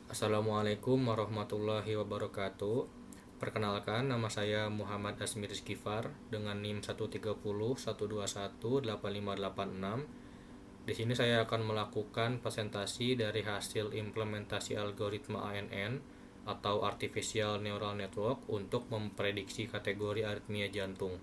Assalamualaikum warahmatullahi wabarakatuh. Perkenalkan, nama saya Muhammad Asmir Rizkifar dengan NIM 13012185586. Di sini saya akan melakukan presentasi dari hasil implementasi algoritma ANN atau Artificial Neural Network untuk memprediksi kategori aritmia jantung.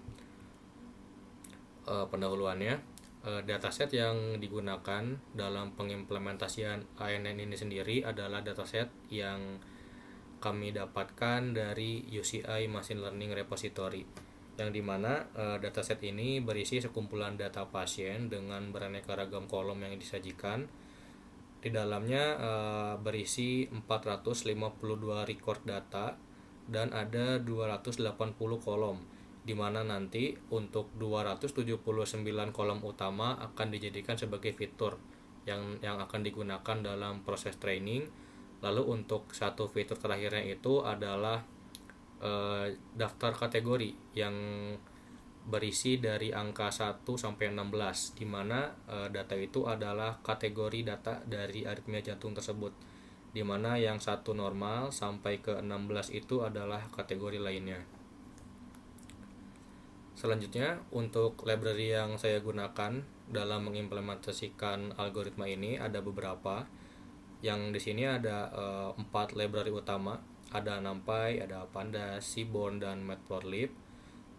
Pendahuluannya, dataset yang digunakan dalam pengimplementasian ANN ini sendiri adalah dataset yang kami dapatkan dari UCI Machine Learning Repository, yang dimana dataset ini berisi sekumpulan data pasien dengan beraneka ragam kolom yang disajikan. Di dalamnya berisi 452 record data dan ada 280 kolom, di mana nanti untuk 279 kolom utama akan dijadikan sebagai fitur yang akan digunakan dalam proses training. Lalu untuk satu fitur terakhirnya itu adalah daftar kategori yang berisi dari angka 1 sampai 16, di mana data itu adalah kategori data dari aritmia jantung tersebut, di mana yang 1 normal sampai ke 16 itu adalah kategori lainnya. Selanjutnya, untuk library yang saya gunakan dalam mengimplementasikan algoritma ini ada beberapa. Yang di sini ada 4 library utama, ada NumPy, ada Pandas, Seaborn, dan Matplotlib.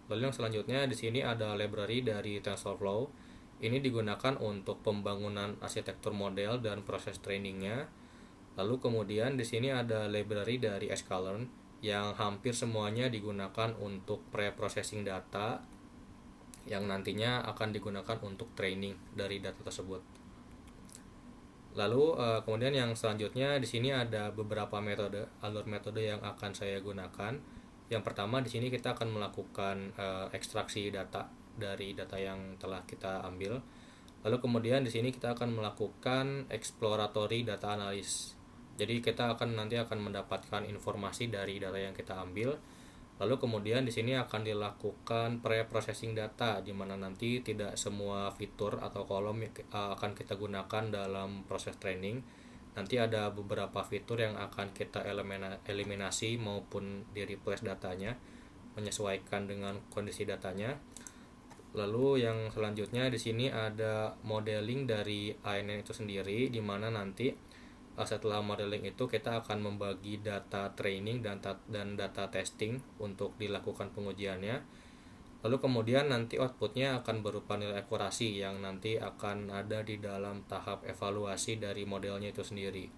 Lalu yang selanjutnya di sini ada library dari TensorFlow. Ini digunakan untuk pembangunan arsitektur model dan proses trainingnya. Lalu kemudian di sini ada library dari sklearn yang hampir semuanya digunakan untuk pre-processing data yang nantinya akan digunakan untuk training dari data tersebut. Lalu kemudian yang selanjutnya di sini ada beberapa alur metode yang akan saya gunakan. Yang pertama di sini kita akan melakukan ekstraksi data dari data yang telah kita ambil. Lalu kemudian di sini kita akan melakukan exploratory data analysis. Jadi kita nanti akan mendapatkan informasi dari data yang kita ambil. Lalu kemudian di sini akan dilakukan pre-processing data, di mana nanti tidak semua fitur atau kolom akan kita gunakan dalam proses training. Nanti ada beberapa fitur yang akan kita eliminasi maupun di replace datanya, menyesuaikan dengan kondisi datanya. Lalu yang selanjutnya di sini ada modeling dari ANN itu sendiri, di mana nanti setelah modeling itu kita akan membagi data training dan data testing untuk dilakukan pengujiannya. Lalu kemudian nanti outputnya akan berupa nilai akurasi yang nanti akan ada di dalam tahap evaluasi dari modelnya itu sendiri.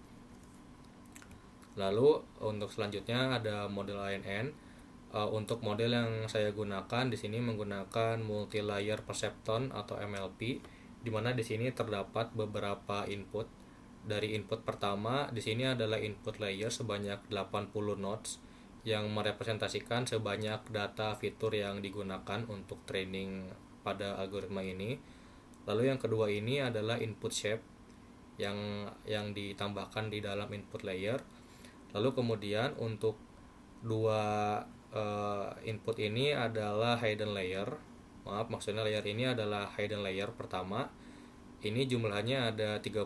Lalu untuk selanjutnya ada model ANN. Untuk model yang saya gunakan di sini menggunakan multi-layer perceptron atau MLP, di mana di sini terdapat beberapa input. Dari input pertama di sini adalah input layer sebanyak 80 nodes yang merepresentasikan sebanyak data fitur yang digunakan untuk training pada algoritma ini. Lalu yang kedua ini adalah input shape yang ditambahkan di dalam input layer. Lalu kemudian untuk dua input ini adalah hidden layer. Maksudnya layer ini adalah hidden layer pertama. Ini jumlahnya ada 32.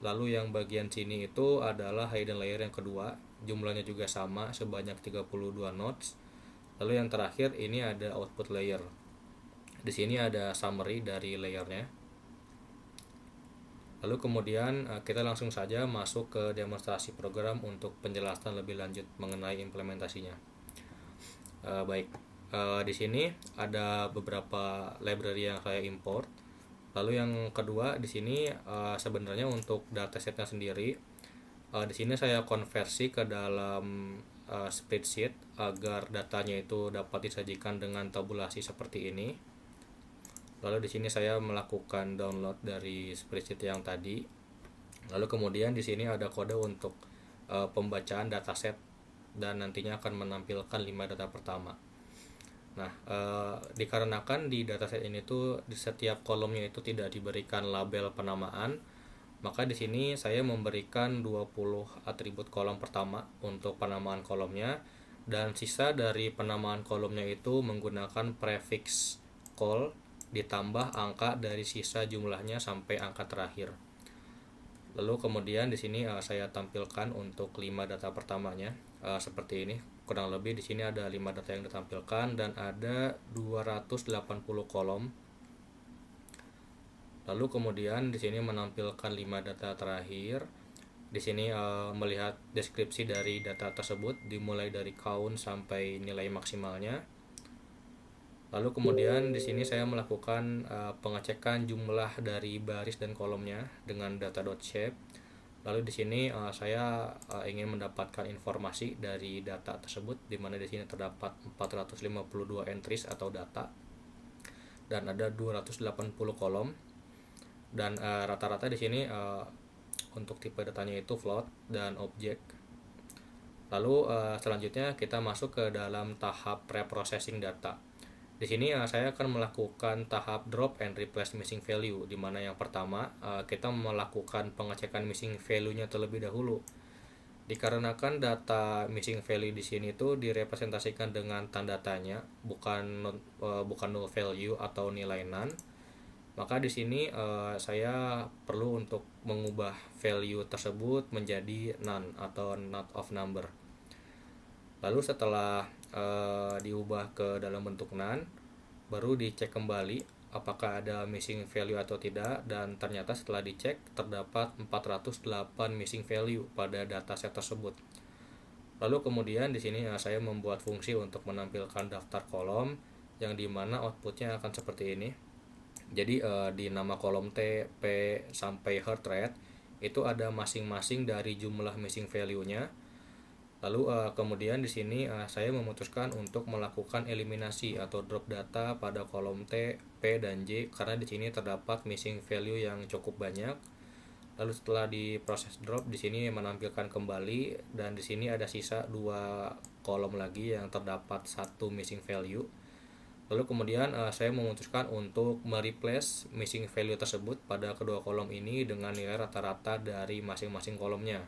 Lalu yang bagian sini itu adalah hidden layer yang kedua, jumlahnya juga sama sebanyak 32 nodes. Lalu yang terakhir ini ada output layer. Di sini ada summary dari layernya. Lalu kemudian kita langsung saja masuk ke demonstrasi program untuk penjelasan lebih lanjut mengenai implementasinya. Baik, di sini ada beberapa library yang saya import. Lalu yang kedua di sini sebenarnya untuk datasetnya sendiri, di sini saya konversi ke dalam spreadsheet agar datanya itu dapat disajikan dengan tabulasi seperti ini. Lalu di sini saya melakukan download dari spreadsheet yang tadi. Lalu kemudian di sini ada kode untuk pembacaan dataset dan nantinya akan menampilkan 5 data pertama. Nah, dikarenakan di dataset ini tuh di setiap kolomnya itu tidak diberikan label penamaan, maka di sini saya memberikan 20 atribut kolom pertama untuk penamaan kolomnya, dan sisa dari penamaan kolomnya itu menggunakan prefix call ditambah angka dari sisa jumlahnya sampai angka terakhir. Lalu kemudian di sini saya tampilkan untuk 5 data pertamanya seperti ini. Kurang lebih di sini ada 5 data yang ditampilkan dan ada 280 kolom. Lalu kemudian di sini menampilkan 5 data terakhir. Di sini melihat deskripsi dari data tersebut dimulai dari count sampai nilai maksimalnya. Lalu kemudian di sini saya melakukan pengecekan jumlah dari baris dan kolomnya dengan data.shape. Lalu di sini saya ingin mendapatkan informasi dari data tersebut, di mana di sini terdapat 452 entries atau data dan ada 280 kolom. Dan rata-rata di sini untuk tipe datanya itu float dan object. Lalu selanjutnya kita masuk ke dalam tahap preprocessing data. Di sini saya akan melakukan tahap drop and replace missing value, di mana yang pertama kita melakukan pengecekan missing value-nya terlebih dahulu. Dikarenakan data missing value di sini itu direpresentasikan dengan tanda tanya, bukan null value atau nilai none. Maka di sini saya perlu untuk mengubah value tersebut menjadi none atau not of number. Lalu setelah diubah ke dalam bentuk none, baru dicek kembali apakah ada missing value atau tidak, dan ternyata setelah dicek terdapat 408 missing value pada dataset tersebut. Lalu kemudian di sini saya membuat fungsi untuk menampilkan daftar kolom yang dimana outputnya akan seperti ini. Jadi di nama kolom T, P, sampai heart rate itu ada masing-masing dari jumlah missing value-nya. Lalu kemudian di sini saya memutuskan untuk melakukan eliminasi atau drop data pada kolom T, P, dan J karena di sini terdapat missing value yang cukup banyak. Lalu setelah diproses drop, di sini menampilkan kembali dan di sini ada sisa 2 kolom lagi yang terdapat 1 missing value. Lalu kemudian saya memutuskan untuk mereplace missing value tersebut pada kedua kolom ini dengan nilai rata-rata dari masing-masing kolomnya.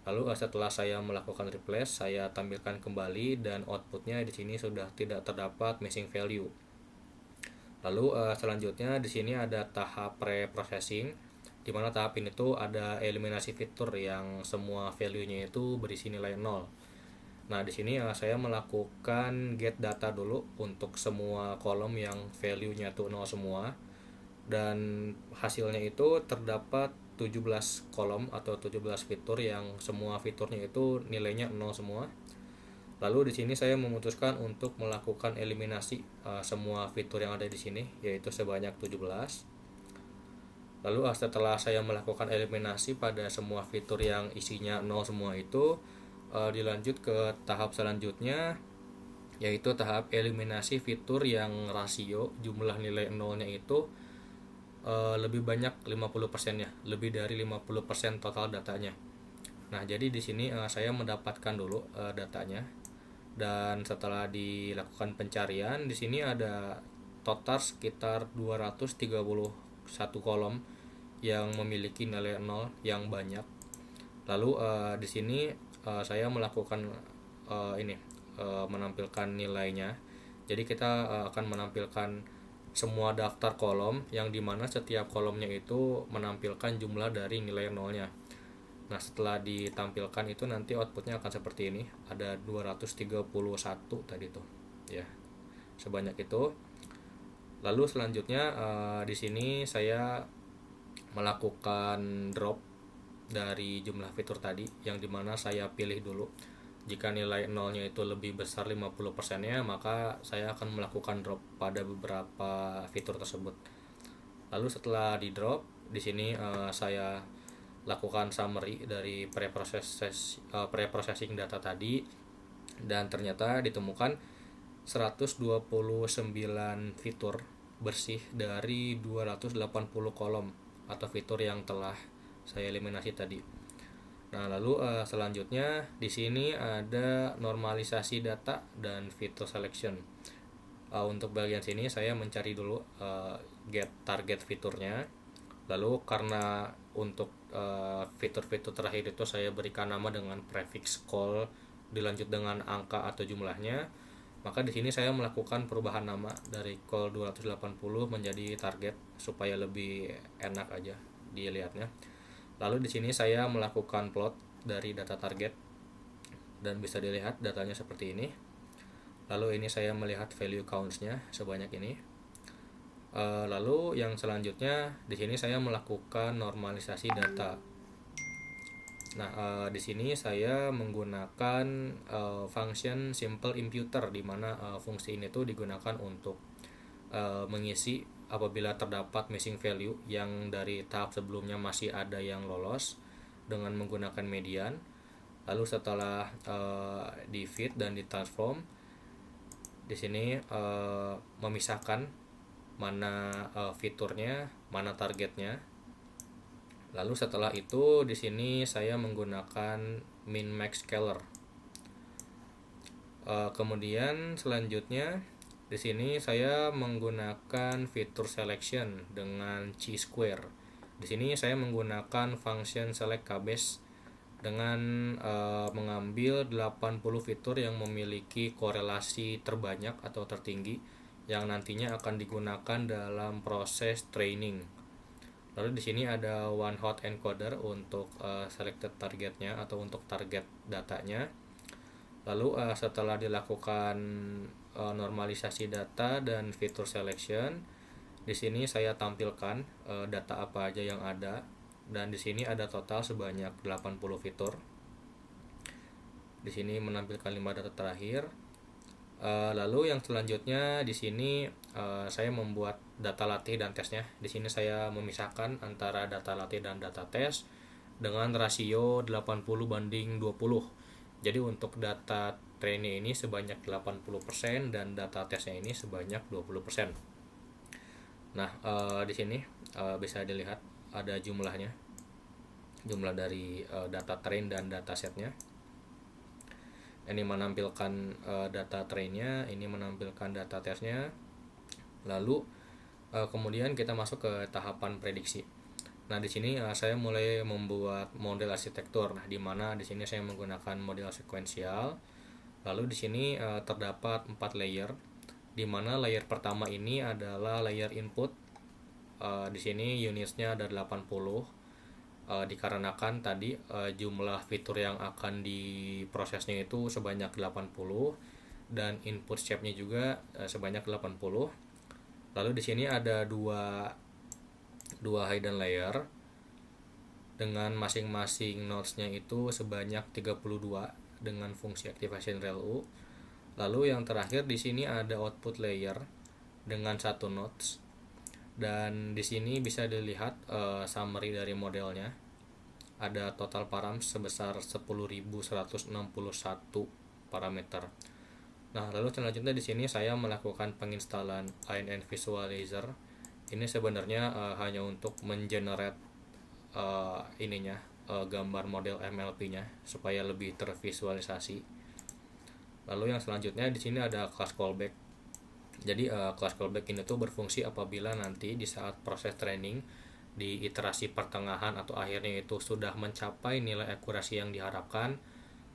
Lalu setelah saya melakukan replace, saya tampilkan kembali dan outputnya di sini sudah tidak terdapat missing value. Lalu selanjutnya di sini ada tahap pre-processing, di mana tahap ini tuh ada eliminasi fitur yang semua value-nya itu berisi nilai 0. Nah, di sini saya melakukan get data dulu untuk semua kolom yang value-nya tuh 0 semua. Dan hasilnya itu terdapat 17 kolom atau 17 fitur yang semua fiturnya itu nilainya 0 semua. Lalu di sini saya memutuskan untuk melakukan eliminasi semua fitur yang ada di sini, yaitu sebanyak 17. Lalu setelah saya melakukan eliminasi pada semua fitur yang isinya 0 semua itu, dilanjut ke tahap selanjutnya, yaitu tahap eliminasi fitur yang rasio jumlah nilai 0-nya itu lebih banyak 50%-nya, lebih dari 50% total datanya. Nah, jadi di sini saya mendapatkan dulu datanya, dan setelah dilakukan pencarian di sini ada total sekitar 231 kolom yang memiliki nilai 0 yang banyak. Lalu di sini saya melakukan menampilkan nilainya. Jadi kita akan menampilkan semua daftar kolom yang dimana setiap kolomnya itu menampilkan jumlah dari nilai nolnya. Nah, setelah ditampilkan itu nanti outputnya akan seperti ini. Ada 231 tadi tuh. Ya. Sebanyak itu. Lalu selanjutnya di sini saya melakukan drop dari jumlah fitur tadi yang dimana saya pilih dulu. Jika nilai nolnya itu lebih besar 50%-nya, maka saya akan melakukan drop pada beberapa fitur tersebut. Lalu setelah di drop, di sini saya lakukan summary dari preprocessing data tadi, dan ternyata ditemukan 129 fitur bersih dari 280 kolom atau fitur yang telah saya eliminasi tadi. Nah, lalu selanjutnya di sini ada normalisasi data dan fitur selection. Untuk bagian sini saya mencari dulu get target fiturnya. Lalu karena untuk fitur-fitur terakhir itu saya berikan nama dengan prefix call dilanjut dengan angka atau jumlahnya, maka di sini saya melakukan perubahan nama dari call 280 menjadi target supaya lebih enak aja dilihatnya. Lalu di sini saya melakukan plot dari data target dan bisa dilihat datanya seperti ini. Lalu ini saya melihat value counts-nya sebanyak ini. Lalu yang selanjutnya di sini saya melakukan normalisasi data. Nah, di sini saya menggunakan function simple imputer, di mana fungsi ini tuh digunakan untuk mengisi apabila terdapat missing value yang dari tahap sebelumnya masih ada yang lolos dengan menggunakan median. Lalu setelah di fit dan di transform, di sini memisahkan mana fiturnya, mana targetnya. Lalu setelah itu di sini saya menggunakan min max scaler. Kemudian selanjutnya di sini saya menggunakan fitur selection dengan chi-square. Di sini saya menggunakan function select kbase dengan mengambil 80 fitur yang memiliki korelasi terbanyak atau tertinggi yang nantinya akan digunakan dalam proses training. Lalu di sini ada one hot encoder untuk selected targetnya atau untuk target datanya. Lalu setelah dilakukan normalisasi data dan fitur selection, di sini saya tampilkan data apa aja yang ada, dan di sini ada total sebanyak 80 fitur. Di sini menampilkan 5 data terakhir. Lalu yang selanjutnya di sini saya membuat data latih dan tesnya. Di sini saya memisahkan antara data latih dan data tes dengan rasio 80:20. Jadi untuk data training ini sebanyak 80% dan data tesnya ini sebanyak 20%. Nah, di sini bisa dilihat ada jumlahnya. Jumlah dari data train dan data setnya. Ini menampilkan data trainnya, ini menampilkan data tesnya. Lalu kemudian kita masuk ke tahapan prediksi. Nah, di sini saya mulai membuat model arsitektur. Nah, di mana di sini saya menggunakan model sekuensial. Lalu di sini terdapat 4 layer, di mana layer pertama ini adalah layer input. Di sini unitsnya ada 80. Dikarenakan tadi jumlah fitur yang akan diprosesnya itu sebanyak 80 dan input shape-nya juga sebanyak 80. Lalu di sini ada dua hidden layer dengan masing-masing nodes-nya itu sebanyak 32 dengan fungsi activation relu. Lalu yang terakhir di sini ada output layer dengan 1 nodes. Dan di sini bisa dilihat summary dari modelnya. Ada total params sebesar 10.161 parameter. Nah, lalu selanjutnya di sini saya melakukan penginstalan INN Visualizer. Ini sebenarnya hanya untuk mengenerate gambar model MLP-nya supaya lebih tervisualisasi. Lalu yang selanjutnya di sini ada class callback. Jadi class callback ini tuh berfungsi apabila nanti di saat proses training di iterasi pertengahan atau akhirnya itu sudah mencapai nilai akurasi yang diharapkan,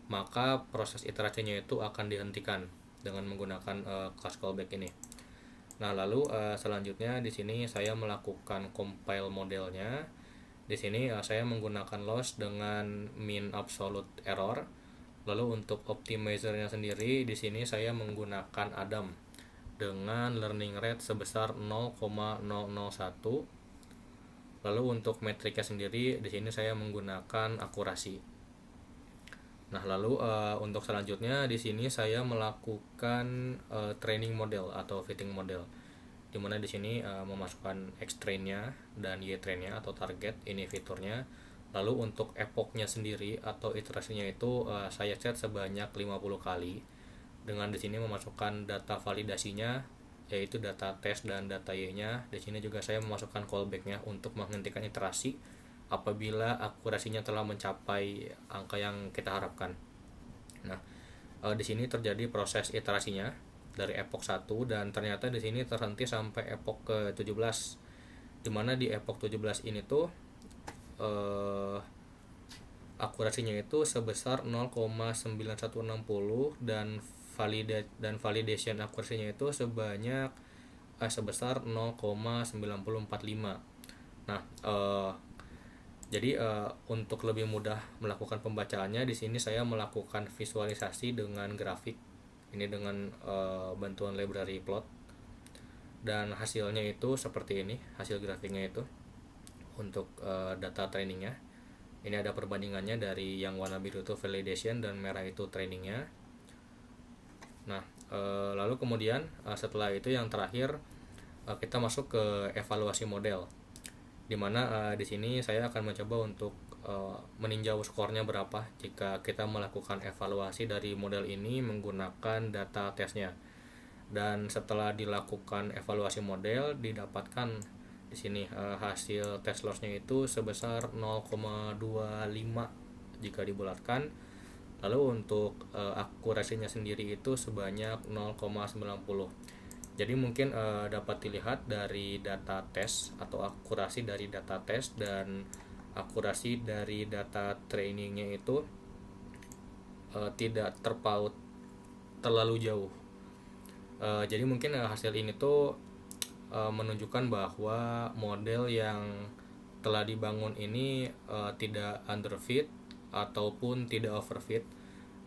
maka proses iterasinya itu akan dihentikan dengan menggunakan class callback ini. Nah, lalu selanjutnya di sini saya melakukan compile modelnya. Di sini saya menggunakan loss dengan mean absolute error. Lalu untuk optimizer-nya sendiri di sini saya menggunakan Adam dengan learning rate sebesar 0,001. Lalu untuk metriknya sendiri di sini saya menggunakan akurasi. Nah, lalu untuk selanjutnya di sini saya melakukan training model atau fitting model, di mana di sini memasukkan X train-nya dan Y train-nya atau target, ini fiturnya. Lalu untuk epoch-nya sendiri atau iterasinya itu saya set sebanyak 50 kali. Dengan di sini memasukkan data validasinya yaitu data tes dan data Y-nya. Di sini juga saya memasukkan callback-nya untuk menghentikan iterasi apabila akurasinya telah mencapai angka yang kita harapkan. Nah, di sini terjadi proses iterasinya dari epoch 1 dan ternyata di sini terhenti sampai epoch ke-17. Di mana di epoch 17 ini tuh akurasinya itu sebesar 0,9160 dan validation akurasinya itu sebesar 0,9045. Nah, Jadi untuk lebih mudah melakukan pembacaannya, di sini saya melakukan visualisasi dengan grafik. Ini dengan bantuan library plot, dan hasilnya itu seperti ini, hasil grafiknya itu untuk data trainingnya. Ini ada perbandingannya dari yang warna biru itu validation dan merah itu trainingnya. Nah, lalu kemudian setelah itu yang terakhir kita masuk ke evaluasi model, dimana di sini saya akan mencoba untuk meninjau skornya berapa jika kita melakukan evaluasi dari model ini menggunakan data tesnya. Dan setelah dilakukan evaluasi model, didapatkan di sini hasil test loss-nya itu sebesar 0,25 jika dibulatkan. Lalu untuk akurasinya sendiri itu sebanyak 0,90. Jadi mungkin dapat dilihat dari data tes atau akurasi dari data tes dan akurasi dari data trainingnya itu tidak terpaut terlalu jauh. Jadi mungkin hasil ini tuh menunjukkan bahwa model yang telah dibangun ini tidak underfit ataupun tidak overfit,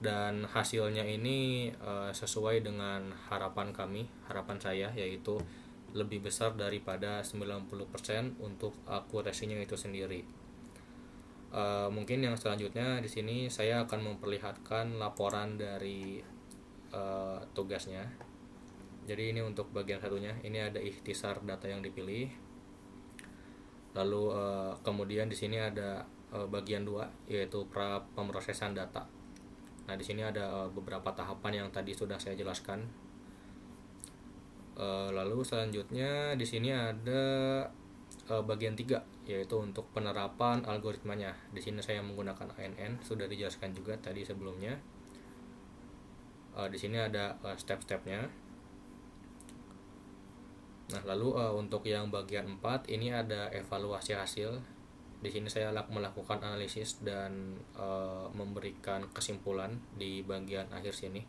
dan hasilnya ini sesuai dengan harapan saya, yaitu lebih besar daripada 90% untuk akurasinya itu sendiri. Mungkin yang selanjutnya di sini saya akan memperlihatkan laporan dari tugasnya. Jadi ini untuk bagian satunya, ini ada ikhtisar data yang dipilih. Lalu kemudian di sini ada bagian 2, yaitu pra pemrosesan data. Nah, di sini ada beberapa tahapan yang tadi sudah saya jelaskan. Lalu selanjutnya di sini ada bagian 3, yaitu untuk penerapan algoritmanya. Di sini saya menggunakan ANN, sudah dijelaskan juga tadi sebelumnya. Di sini ada step-stepnya. Nah, lalu untuk yang bagian 4 ini ada evaluasi hasil. Di sini saya melakukan analisis dan memberikan kesimpulan di bagian akhir sini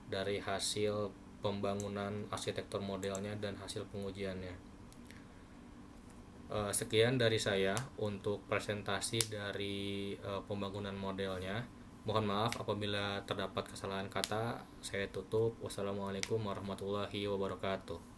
dari hasil pembangunan arsitektur modelnya dan hasil pengujiannya. Sekian dari saya untuk presentasi dari pembangunan modelnya. Mohon maaf apabila terdapat kesalahan kata. Saya tutup. Wassalamualaikum warahmatullahi wabarakatuh.